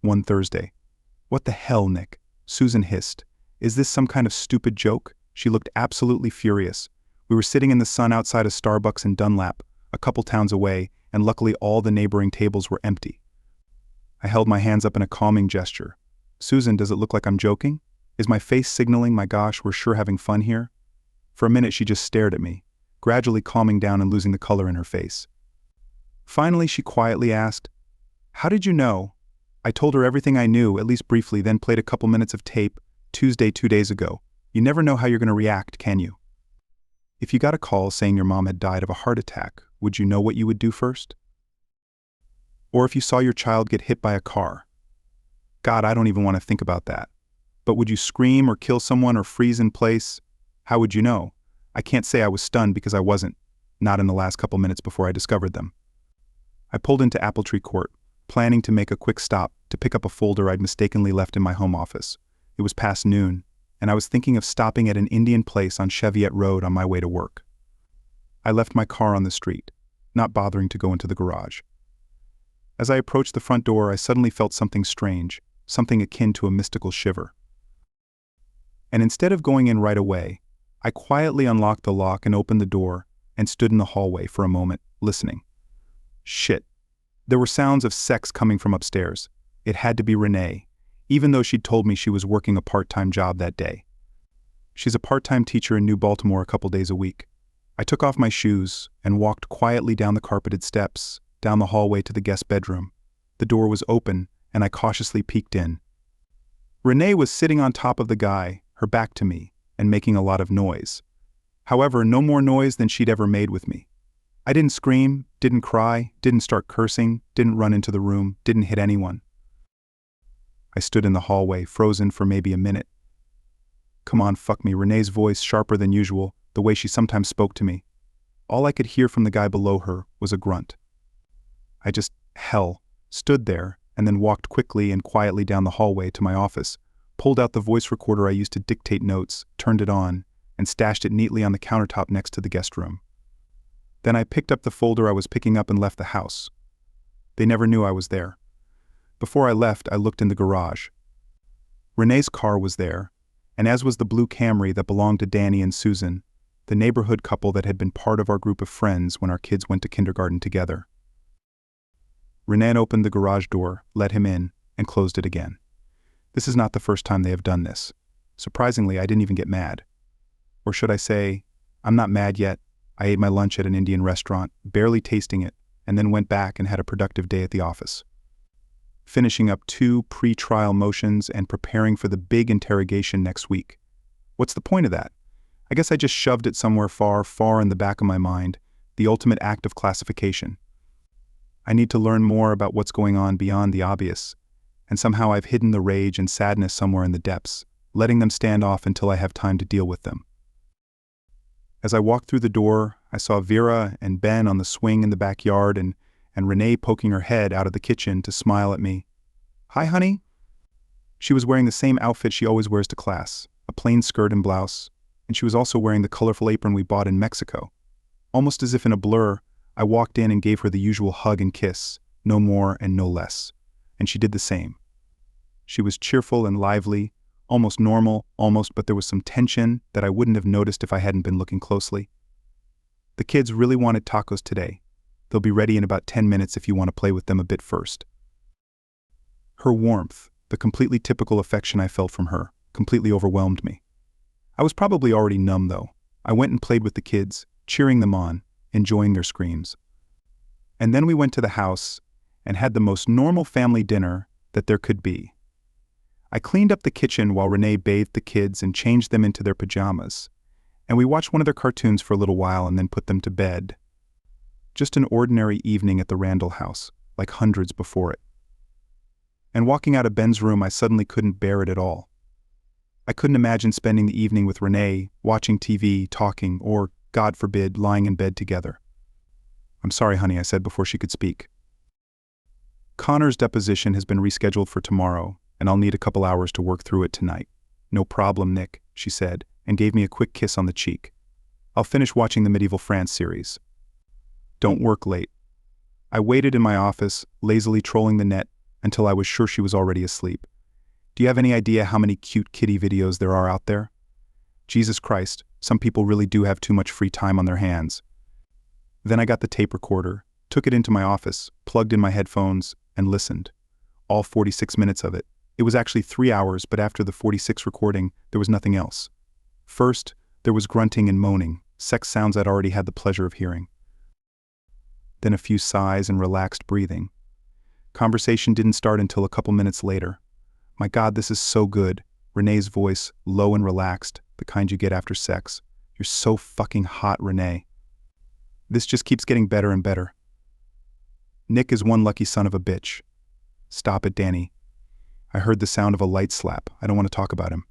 One Thursday. What the hell, Nick? Susan hissed. Is this some kind of stupid joke? She looked absolutely furious. We were sitting in the sun outside a Starbucks in Dunlap, a couple towns away, and luckily all the neighboring tables were empty. I held my hands up in a calming gesture. Susan, does it look like I'm joking? Is my face signaling, my gosh, we're sure having fun here? For a minute she just stared at me, gradually calming down and losing the color in her face. Finally she quietly asked, "How did you know?" I told her everything I knew, at least briefly, then played a couple minutes of tape. Tuesday 2 days ago. You never know how you're going to react, can you? If you got a call saying your mom had died of a heart attack, would you know what you would do first? Or if you saw your child get hit by a car? God, I don't even want to think about that. But would you scream or kill someone or freeze in place? How would you know? I can't say I was stunned because I wasn't, not in the last couple minutes before I discovered them. I pulled into Appletree Court, planning to make a quick stop to pick up a folder I'd mistakenly left in my home office. It was past noon, and I was thinking of stopping at an Indian place on Cheviot Road on my way to work. I left my car on the street, not bothering to go into the garage. As I approached the front door, I suddenly felt something strange, something akin to a mystical shiver. And instead of going in right away, I quietly unlocked the lock and opened the door and stood in the hallway for a moment, listening. Shit. There were sounds of sex coming from upstairs. It had to be Renee, even though she'd told me she was working a part-time job that day. She's a part-time teacher in New Baltimore a couple days a week. I took off my shoes and walked quietly down the carpeted steps, down the hallway to the guest bedroom. The door was open, and I cautiously peeked in. Renee was sitting on top of the guy, her back to me, and making a lot of noise. However, no more noise than she'd ever made with me. I didn't scream, didn't cry, didn't start cursing, didn't run into the room, didn't hit anyone. I stood in the hallway, frozen for maybe a minute. Come on, fuck me, Renee's voice sharper than usual, the way she sometimes spoke to me. All I could hear from the guy below her was a grunt. I just, stood there, and then walked quickly and quietly down the hallway to my office, pulled out the voice recorder I used to dictate notes, turned it on, and stashed it neatly on the countertop next to the guest room. Then I picked up the folder I was picking up and left the house. They never knew I was there. Before I left, I looked in the garage. Renee's car was there, and as was the blue Camry that belonged to Danny and Susan, the neighborhood couple that had been part of our group of friends when our kids went to kindergarten together. Renee opened the garage door, let him in, and closed it again. This is not the first time they have done this. Surprisingly, I didn't even get mad. Or should I say, I'm not mad yet. I ate my lunch at an Indian restaurant, barely tasting it, and then went back and had a productive day at the office. Finishing up 2 pre-trial motions and preparing for the big interrogation next week. What's the point of that? I guess I just shoved it somewhere far, far in the back of my mind, the ultimate act of classification. I need to learn more about what's going on beyond the obvious, and somehow I've hidden the rage and sadness somewhere in the depths, letting them stand off until I have time to deal with them. As I walked through the door, I saw Vera and Ben on the swing in the backyard and Renee poking her head out of the kitchen to smile at me. "Hi, honey." She was wearing the same outfit she always wears to class, a plain skirt and blouse, and she was also wearing the colorful apron we bought in Mexico. Almost as if in a blur, I walked in and gave her the usual hug and kiss, no more and no less, and she did the same. She was cheerful and lively, almost normal, but there was some tension that I wouldn't have noticed if I hadn't been looking closely. "The kids really wanted tacos today. They'll be ready in about 10 minutes if you want to play with them a bit first." Her warmth, the completely typical affection I felt from her, completely overwhelmed me. I was probably already numb though. I went and played with the kids, cheering them on, enjoying their screams. And then we went to the house and had the most normal family dinner that there could be. I cleaned up the kitchen while Renee bathed the kids and changed them into their pajamas, and we watched one of their cartoons for a little while and then put them to bed. Just an ordinary evening at the Randall house, like hundreds before it. And walking out of Ben's room, I suddenly couldn't bear it at all. I couldn't imagine spending the evening with Renee, watching TV, talking, or, God forbid, lying in bed together. "I'm sorry, honey," I said before she could speak. "Connor's deposition has been rescheduled for tomorrow, and I'll need a couple hours to work through it tonight." "No problem, Nick," she said, and gave me a quick kiss on the cheek. "I'll finish watching the Medieval France series. Don't work late." I waited in my office, lazily trolling the net, until I was sure she was already asleep. Do you have any idea how many cute kitty videos there are out there? Jesus Christ, some people really do have too much free time on their hands. Then I got the tape recorder, took it into my office, plugged in my headphones, and listened. All 46 minutes of it. It was actually 3 hours, but after the 46 recording, there was nothing else. First, there was grunting and moaning, sex sounds I'd already had the pleasure of hearing. Then a few sighs and relaxed breathing. Conversation didn't start until a couple minutes later. My God, this is so good. Renee's voice, low and relaxed, the kind you get after sex. You're so fucking hot, Renee. This just keeps getting better and better. Nick is one lucky son of a bitch. Stop it, Danny. I heard the sound of a light slap. I don't want to talk about him.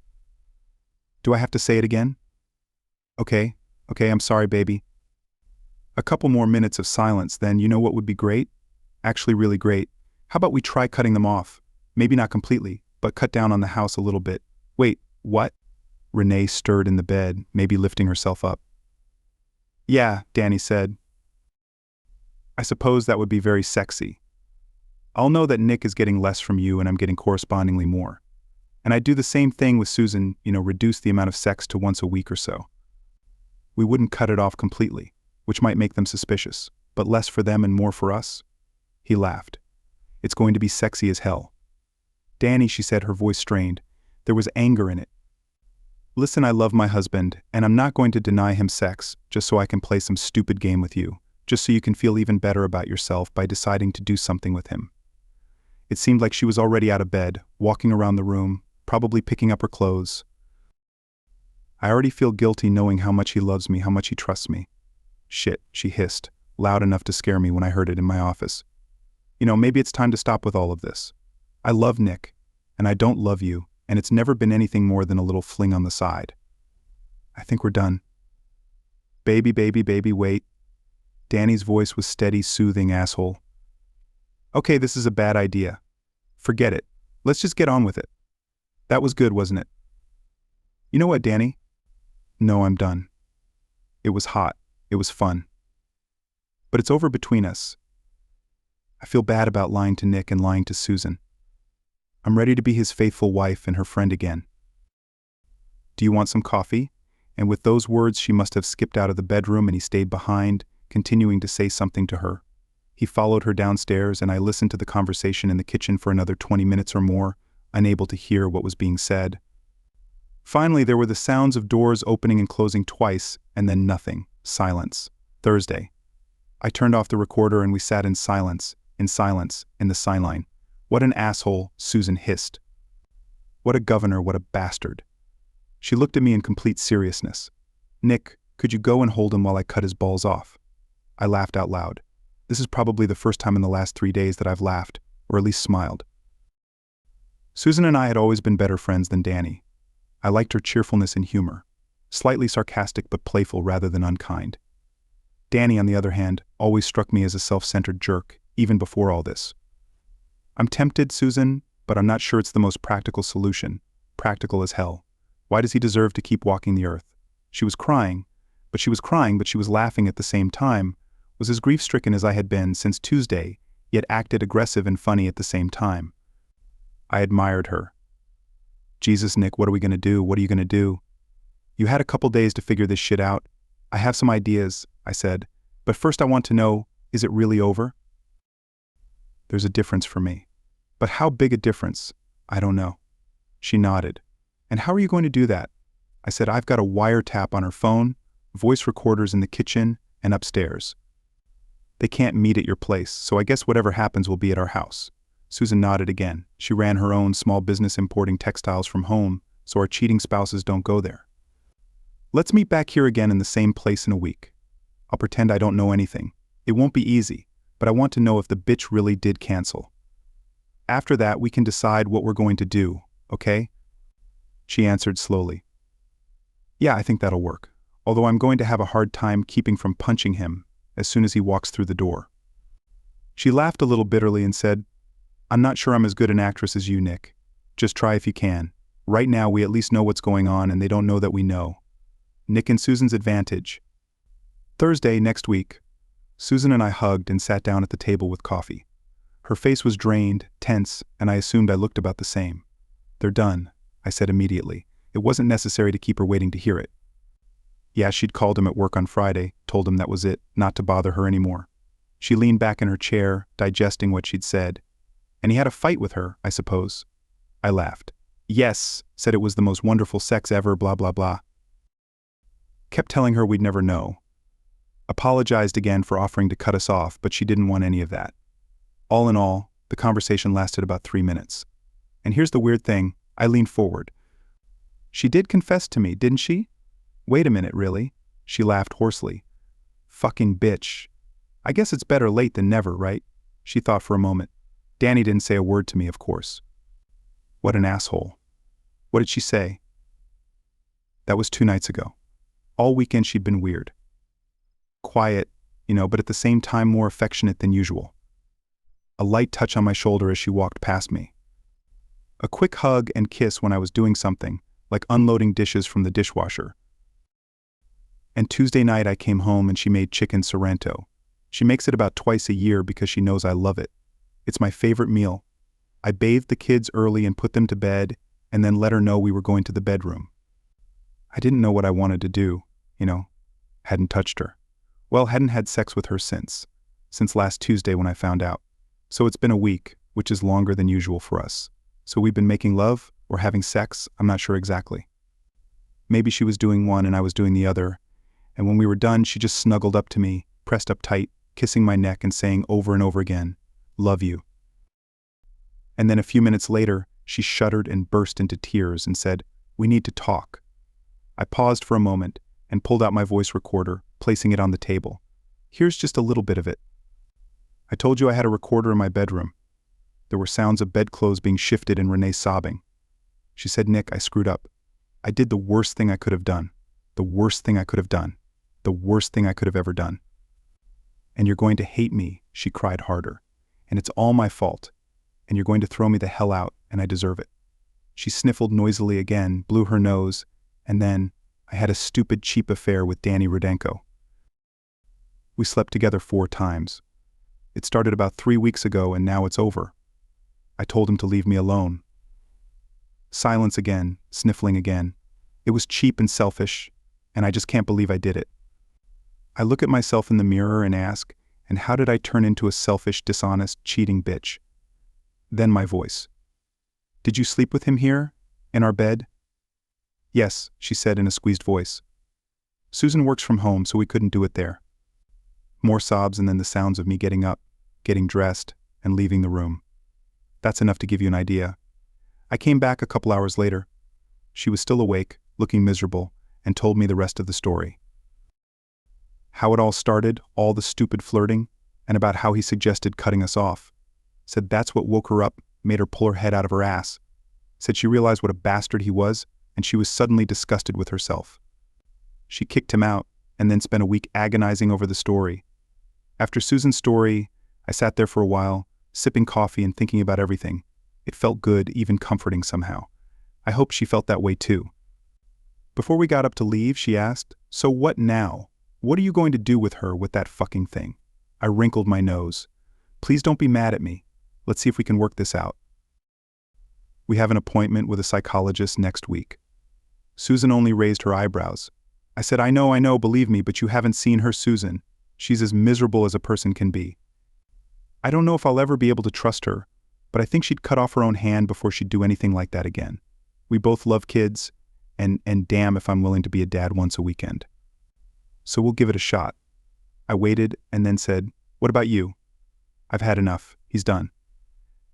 Do I have to say it again? Okay, I'm sorry, baby. A couple more minutes of silence, then you know what would be great? Actually really great. How about we try cutting them off? Maybe not completely, but cut down on the house a little bit. Wait, what? Renee stirred in the bed, maybe lifting herself up. Yeah, Danny said. I suppose that would be very sexy. I'll know that Nick is getting less from you and I'm getting correspondingly more. And I'd do the same thing with Susan, reduce the amount of sex to once a week or so. We wouldn't cut it off completely, which might make them suspicious, but less for them and more for us. He laughed. It's going to be sexy as hell. Danny, she said, her voice strained. There was anger in it. Listen, I love my husband, and I'm not going to deny him sex just so I can play some stupid game with you, just so you can feel even better about yourself by deciding to do something with him. It seemed like she was already out of bed, walking around the room, probably picking up her clothes. I already feel guilty knowing how much he loves me, how much he trusts me. Shit, she hissed, loud enough to scare me when I heard it in my office. Maybe it's time to stop with all of this. I love Nick, and I don't love you, and it's never been anything more than a little fling on the side. I think we're done. Baby, wait. Danny's voice was steady, soothing, asshole. Okay, this is a bad idea. Forget it. Let's just get on with it. That was good, wasn't it? You know what, Danny? No, I'm done. It was hot. It was fun. But it's over between us. I feel bad about lying to Nick and lying to Susan. I'm ready to be his faithful wife and her friend again. Do you want some coffee? And with those words, she must have skipped out of the bedroom and he stayed behind, continuing to say something to her. He followed her downstairs and I listened to the conversation in the kitchen for another 20 minutes or more, unable to hear what was being said. Finally, there were the sounds of doors opening and closing twice, and then nothing. Silence. Thursday. I turned off the recorder and we sat in silence, in the sideline. What an asshole, Susan hissed. What a governor, what a bastard. She looked at me in complete seriousness. Nick, could you go and hold him while I cut his balls off? I laughed out loud. This is probably the first time in the last 3 days that I've laughed, or at least smiled. Susan and I had always been better friends than Danny. I liked her cheerfulness and humor, slightly sarcastic but playful rather than unkind. Danny, on the other hand, always struck me as a self-centered jerk, even before all this. I'm tempted, Susan, but I'm not sure it's the most practical solution. Practical as hell. Why does he deserve to keep walking the earth? She was crying, but she was laughing at the same time, was as grief-stricken as I had been since Tuesday, yet acted aggressive and funny at the same time. I admired her. Jesus, Nick, what are we going to do? What are you going to do? You had a couple days to figure this shit out. I have some ideas, I said, but first I want to know, is it really over? There's a difference for me. But how big a difference? I don't know. She nodded. And how are you going to do that? I said, I've got a wiretap on her phone, voice recorders in the kitchen, and upstairs. They can't meet at your place, so I guess whatever happens will be at our house. Susan nodded again. She ran her own small business importing textiles from home, so our cheating spouses don't go there. Let's meet back here again in the same place in a week. I'll pretend I don't know anything. It won't be easy, but I want to know if the bitch really did cancel. After that, we can decide what we're going to do, okay? She answered slowly. Yeah, I think that'll work, although I'm going to have a hard time keeping from punching him as soon as he walks through the door. She laughed a little bitterly and said, I'm not sure I'm as good an actress as you, Nick. Just try if you can. Right now, we at least know what's going on and they don't know that we know. Nick and Susan's advantage. Thursday next week. Susan and I hugged and sat down at the table with coffee. Her face was drained, tense, and I assumed I looked about the same. "They're done," I said immediately. It wasn't necessary to keep her waiting to hear it. Yeah, she'd called him at work on Friday, told him that was it, not to bother her anymore. She leaned back in her chair, digesting what she'd said. "And he had a fight with her, I suppose?" I laughed. "Yes, said it was the most wonderful sex ever, blah blah blah. Kept telling her we'd never know. Apologized again for offering to cut us off, but she didn't want any of that. All in all, the conversation lasted about 3 minutes. And here's the weird thing, I leaned forward. "She did confess to me, didn't she?" "Wait a minute, really?" She laughed hoarsely. "Fucking bitch. I guess it's better late than never, right?" She thought for a moment. Danny didn't say a word to me, of course. What an asshole. What did she say? That was 2 nights ago. All weekend she'd been weird. Quiet, but at the same time more affectionate than usual. A light touch on my shoulder as she walked past me. A quick hug and kiss when I was doing something, like unloading dishes from the dishwasher. And Tuesday night I came home and she made chicken Sorrento. She makes it about twice a year because she knows I love it. It's my favorite meal. I bathed the kids early and put them to bed, and then let her know we were going to the bedroom. I didn't know what I wanted to do, hadn't touched her. Well, hadn't had sex with her since last Tuesday when I found out. So it's been a week, which is longer than usual for us. So we've been making love or having sex, I'm not sure exactly. Maybe she was doing one and I was doing the other, and when we were done she just snuggled up to me, pressed up tight, kissing my neck and saying over and over again, "Love you." And then a few minutes later, she shuddered and burst into tears and said, "We need to talk." I paused for a moment and pulled out my voice recorder, placing it on the table. Here's just a little bit of it. "I told you I had a recorder in my bedroom." There were sounds of bedclothes being shifted and Renee sobbing. She said, "Nick, I screwed up. I did the worst thing I could have done. The worst thing I could have done. The worst thing I could have ever done. And you're going to hate me," she cried harder. "And it's all my fault. And you're going to throw me the hell out, and I deserve it." She sniffled noisily again, blew her nose, and then, "I had a stupid, cheap affair with Danny Rudenko. We slept together 4 times. It started about 3 weeks ago, and now it's over. I told him to leave me alone." Silence again, sniffling again. "It was cheap and selfish, and I just can't believe I did it. I look at myself in the mirror and ask, and how did I turn into a selfish, dishonest, cheating bitch?" Then my voice. "Did you sleep with him here? In our bed?" "Yes," she said in a squeezed voice. "Susan works from home, so we couldn't do it there." More sobs and then the sounds of me getting up, getting dressed, and leaving the room. That's enough to give you an idea. I came back a couple hours later. She was still awake, looking miserable, and told me the rest of the story. How it all started, all the stupid flirting, and about how he suggested cutting us off. Said that's what woke her up, made her pull her head out of her ass. Said she realized what a bastard he was, and she was suddenly disgusted with herself. She kicked him out, and then spent a week agonizing over the story. After Susan's story, I sat there for a while, sipping coffee and thinking about everything. It felt good, even comforting somehow. I hoped she felt that way too. Before we got up to leave, she asked, "So what now? What are you going to do with her with that fucking thing?" I wrinkled my nose. "Please don't be mad at me. Let's see if we can work this out." We have an appointment with a psychologist next week. Susan only raised her eyebrows. I said, I know, believe me, but you haven't seen her, Susan. She's as miserable as a person can be. I don't know if I'll ever be able to trust her, but I think she'd cut off her own hand before she'd do anything like that again. We both love kids, and damn if I'm willing to be a dad once a weekend. So we'll give it a shot. I waited and then said, "What about you?" "I've had enough. He's done."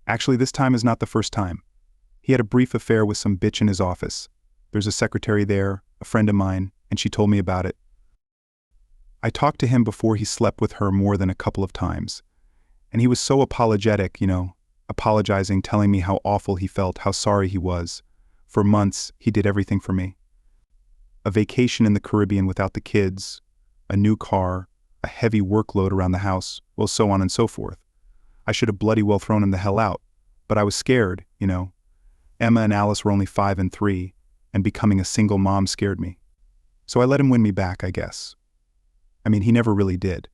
Actually, this time is not the first time. He had a brief affair with some bitch in his office. There's a secretary there, a friend of mine, and she told me about it. I talked to him before he slept with her more than a couple of times. And he was so apologetic, apologizing, telling me how awful he felt, how sorry he was. For months, he did everything for me. A vacation in the Caribbean without the kids, a new car, a heavy workload around the house, well, so on and so forth. I should have bloody well thrown him the hell out, but I was scared, Emma and Alice were only 5 and 3, and becoming a single mom scared me. So I let him win me back, I guess. I mean, he never really did.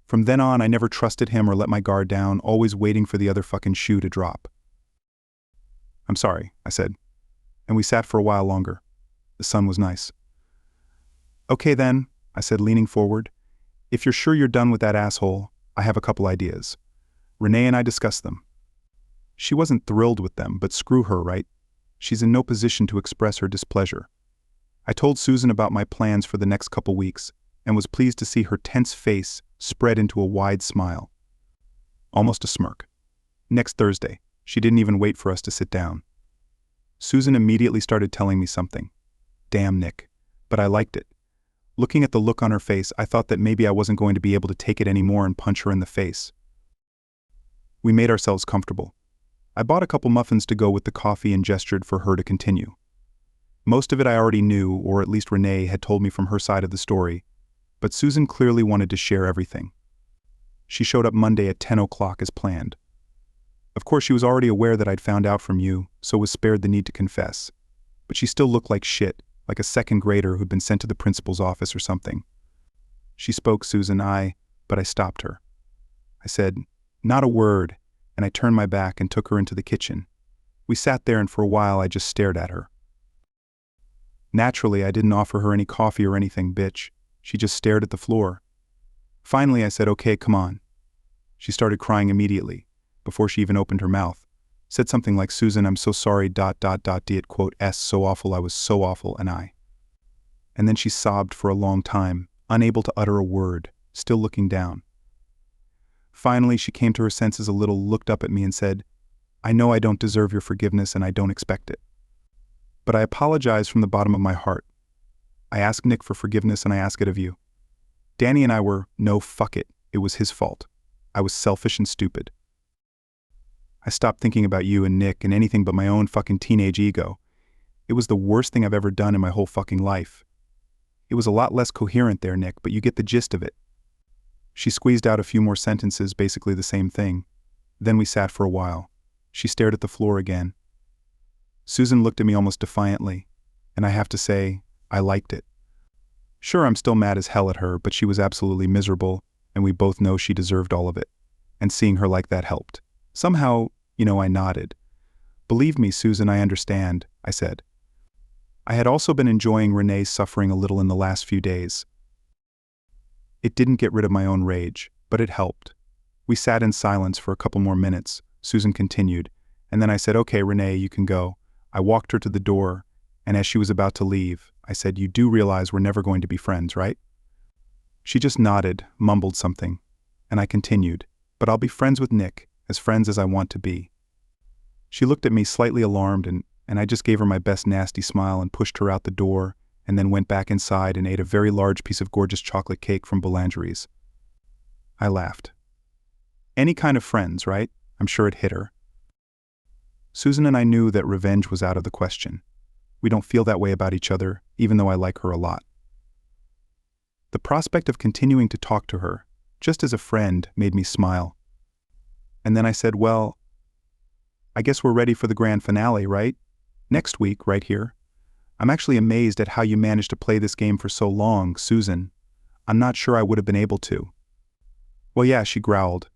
From then on, I never trusted him or let my guard down, always waiting for the other fucking shoe to drop. I'm sorry, I said, and we sat for a while longer. The sun was nice. Okay then, I said, leaning forward. If you're sure you're done with that asshole, I have a couple ideas. Renee and I discussed them. She wasn't thrilled with them, but screw her, right? She's in no position to express her displeasure. I told Susan about my plans for the next couple weeks, and was pleased to see her tense face spread into a wide smile. Almost a smirk. Next Thursday, she didn't even wait for us to sit down. Susan immediately started telling me something. Damn, Nick. But I liked it. Looking at the look on her face, I thought that maybe I wasn't going to be able to take it anymore and punch her in the face. We made ourselves comfortable. I bought a couple muffins to go with the coffee and gestured for her to continue. Most of it I already knew, or at least Renee had told me from her side of the story, but Susan clearly wanted to share everything. She showed up Monday at 10 o'clock as planned. Of course, she was already aware that I'd found out from you, so was spared the need to confess. But she still looked like shit, like a second grader who'd been sent to the principal's office or something. She spoke, Susan, but I stopped her. I said, not a word, and I turned my back and took her into the kitchen. We sat there, and for a while I just stared at her. Naturally, I didn't offer her any coffee or anything, bitch. She just stared at the floor. Finally, I said, okay, come on. She started crying immediately, before she even opened her mouth. Said something like, Susan, I'm so sorry, ... so awful, I was so awful, and then she sobbed for a long time, unable to utter a word, still looking down. Finally, she came to her senses a little, looked up at me and said, I know I don't deserve your forgiveness and I don't expect it. But I apologize from the bottom of my heart. I ask Nick for forgiveness and I ask it of you. Danny and I were, no, fuck it, it was his fault. I was selfish and stupid. I stopped thinking about you and Nick and anything but my own fucking teenage ego. It was the worst thing I've ever done in my whole fucking life. It was a lot less coherent there, Nick, but you get the gist of it. She squeezed out a few more sentences, basically the same thing. Then we sat for a while. She stared at the floor again. Susan looked at me almost defiantly, and I have to say, I liked it. Sure, I'm still mad as hell at her, but she was absolutely miserable, and we both know she deserved all of it. And seeing her like that helped. Somehow, I nodded. Believe me, Susan, I understand, I said. I had also been enjoying Renee's suffering a little in the last few days. It didn't get rid of my own rage, but it helped. We sat in silence for a couple more minutes, Susan continued, and then I said, okay, Renee, you can go. I walked her to the door, and as she was about to leave, I said, you do realize we're never going to be friends, right? She just nodded, mumbled something, and I continued, but I'll be friends with Nick, as friends as I want to be. She looked at me slightly alarmed, and I just gave her my best nasty smile and pushed her out the door, and then went back inside and ate a very large piece of gorgeous chocolate cake from Boulangerie's. I laughed. Any kind of friends, right? I'm sure it hit her. Susan and I knew that revenge was out of the question. We don't feel that way about each other, even though I like her a lot. The prospect of continuing to talk to her, just as a friend, made me smile. And then I said, well, I guess we're ready for the grand finale, right? Next week, right here. I'm actually amazed at how you managed to play this game for so long, Susan. I'm not sure I would have been able to. Well, yeah, she growled.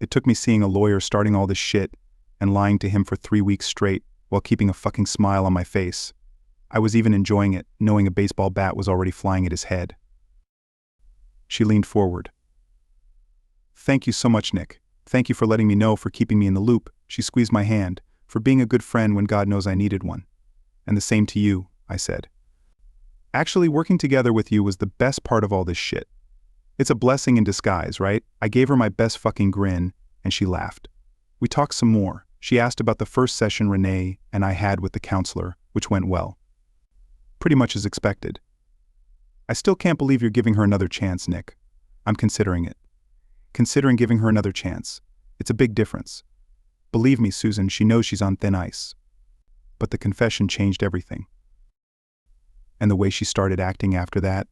It took me seeing a lawyer starting all this shit and lying to him for 3 weeks straight while keeping a fucking smile on my face. I was even enjoying it, knowing a baseball bat was already flying at his head. She leaned forward. Thank you so much, Nick. Thank you for letting me know, for keeping me in the loop. She squeezed my hand, for being a good friend when God knows I needed one. And the same to you, I said. Actually, working together with you was the best part of all this shit. It's a blessing in disguise, right? I gave her my best fucking grin, and she laughed. We talked some more. She asked about the first session Renee and I had with the counselor, which went well. Pretty much as expected. I still can't believe you're giving her another chance, Nick. I'm considering it. Considering giving her another chance. It's a big difference. Believe me, Susan, she knows she's on thin ice. But the confession changed everything. And the way she started acting after that,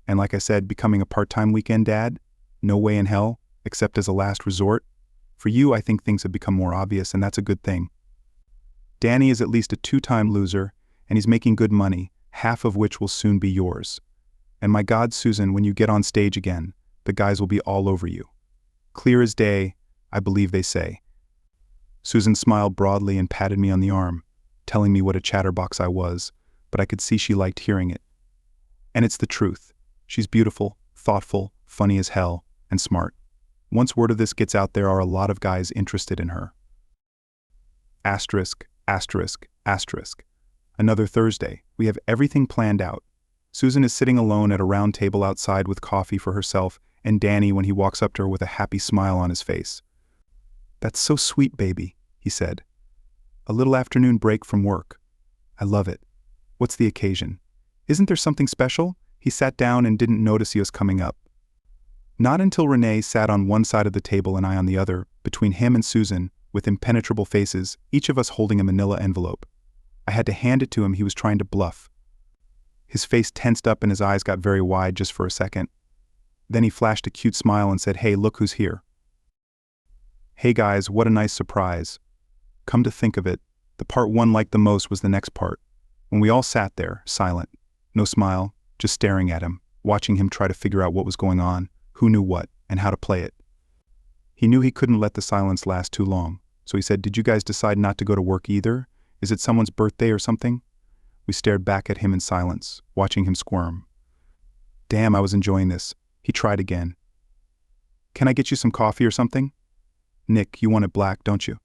and like I said, becoming a part-time weekend dad, no way in hell, except as a last resort. For you, I think things have become more obvious, and that's a good thing. Danny is at least a 2-time loser, and he's making good money, half of which will soon be yours. And my God, Susan, when you get on stage again, the guys will be all over you. Clear as day, I believe they say. Susan smiled broadly and patted me on the arm, telling me what a chatterbox I was, but I could see she liked hearing it. And it's the truth. She's beautiful, thoughtful, funny as hell, and smart. Once word of this gets out, there are a lot of guys interested in her. Asterisk, asterisk, asterisk. Another Thursday. We have everything planned out. Susan is sitting alone at a round table outside with coffee for herself and Danny when he walks up to her with a happy smile on his face. "That's so sweet, baby," he said. "A little afternoon break from work. I love it. What's the occasion? Isn't there something special?" He sat down and didn't notice he was coming up. Not until Renee sat on one side of the table and I on the other, between him and Susan, with impenetrable faces, each of us holding a manila envelope. I had to hand it to him. He was trying to bluff. His face tensed up and his eyes got very wide just for a second. Then he flashed a cute smile and said, "Hey, look who's here." Hey guys, what a nice surprise. Come to think of it, the part one liked the most was the next part. When we all sat there, silent, no smile, just staring at him, watching him try to figure out what was going on, who knew what, and how to play it. He knew he couldn't let the silence last too long, so he said, "Did you guys decide not to go to work either? Is it someone's birthday or something?" We stared back at him in silence, watching him squirm. Damn, I was enjoying this. He tried again. "Can I get you some coffee or something? Nick, you want it black, don't you?"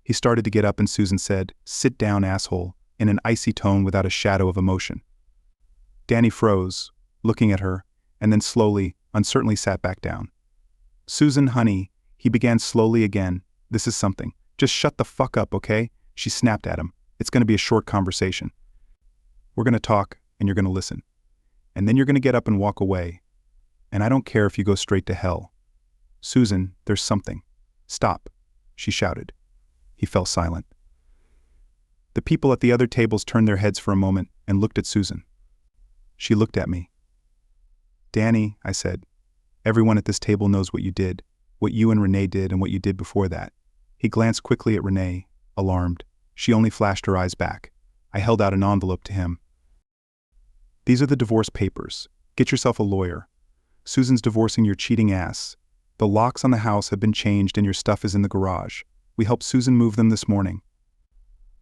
He started to get up and Susan said, "Sit down, asshole," in an icy tone without a shadow of emotion. Danny froze, looking at her, and then slowly, uncertainly sat back down. "Susan, honey," he began slowly again, "this is something. Just shut the fuck up, okay?" She snapped at him. "It's going to be a short conversation. We're going to talk, and you're going to listen. And then you're going to get up and walk away. And I don't care if you go straight to hell. Susan, there's something. Stop," she shouted. He fell silent. The people at the other tables turned their heads for a moment and looked at Susan. She looked at me. "Danny," I said, "everyone at this table knows what you did, what you and Renee did and what you did before that." He glanced quickly at Renee, alarmed. She only flashed her eyes back. I held out an envelope to him. "These are the divorce papers. Get yourself a lawyer. Susan's divorcing your cheating ass. The locks on the house have been changed and your stuff is in the garage. We helped Susan move them this morning."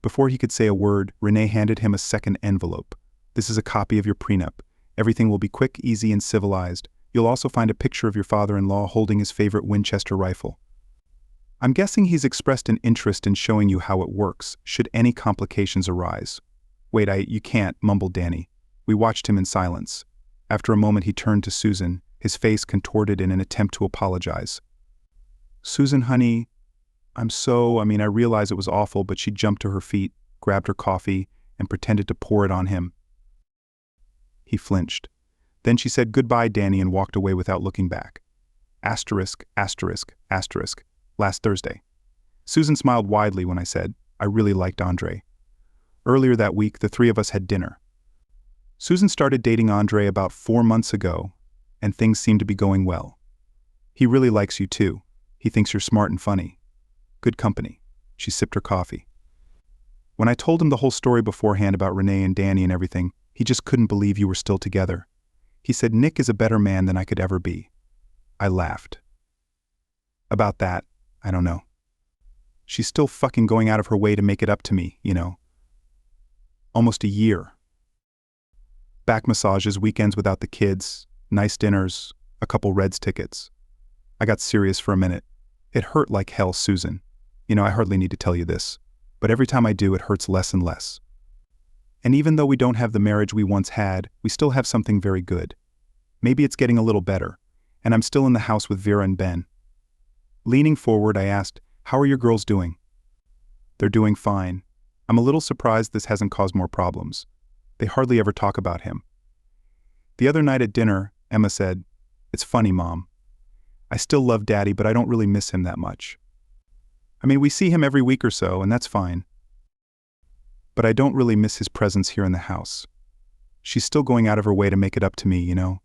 Before he could say a word, Renee handed him a second envelope. "This is a copy of your prenup. Everything will be quick, easy, and civilized. You'll also find a picture of your father-in-law holding his favorite Winchester rifle. I'm guessing he's expressed an interest in showing you how it works, should any complications arise." "Wait, you can't," mumbled Danny. We watched him in silence. After a moment he turned to Susan, his face contorted in an attempt to apologize. "Susan, honey, I realize it was awful," but she jumped to her feet, grabbed her coffee, and pretended to pour it on him. He flinched. Then she said, "Goodbye, Danny," and walked away without looking back. Asterisk, asterisk, asterisk. Last Thursday. Susan smiled widely when I said, "I really liked Andre." Earlier that week, the three of us had dinner. Susan started dating Andre about 4 months ago, and things seem to be going well. He really likes you too. He thinks you're smart and funny. Good company. She sipped her coffee. When I told him the whole story beforehand about Renee and Danny and everything, he just couldn't believe you were still together. He said Nick is a better man than I could ever be. I laughed. About that, I don't know. She's still fucking going out of her way to make it up to me, you know. Almost a year. Back massages, weekends without the kids, nice dinners, a couple Reds tickets. I got serious for a minute. It hurt like hell, Susan. You know, I hardly need to tell you this, but every time I do, it hurts less and less. And even though we don't have the marriage we once had, we still have something very good. Maybe it's getting a little better, and I'm still in the house with Vera and Ben. Leaning forward, I asked, "How are your girls doing?" "They're doing fine. I'm a little surprised this hasn't caused more problems. They hardly ever talk about him." The other night at dinner, Emma said, "It's funny, Mom. I still love Daddy, but I don't really miss him that much. We see him every week or so, and that's fine. But I don't really miss his presence here in the house. She's still going out of her way to make it up to me, you know."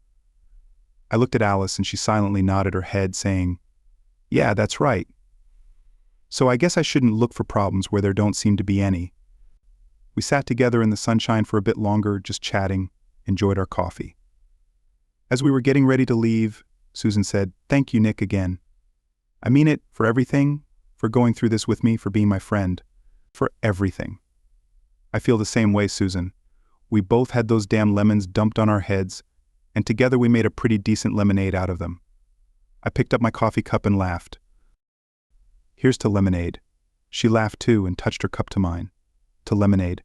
I looked at Alice and she silently nodded her head, saying, "Yeah, that's right. So I guess I shouldn't look for problems where there don't seem to be any." We sat together in the sunshine for a bit longer, just chatting, enjoyed our coffee. As we were getting ready to leave, Susan said, "Thank you, Nick, again." I mean it, for everything, for going through this with me, for being my friend, for everything. I feel the same way, Susan. We both had those damn lemons dumped on our heads, and together we made a pretty decent lemonade out of them. I picked up my coffee cup and laughed. Here's to lemonade. She laughed too and touched her cup to mine. To lemonade.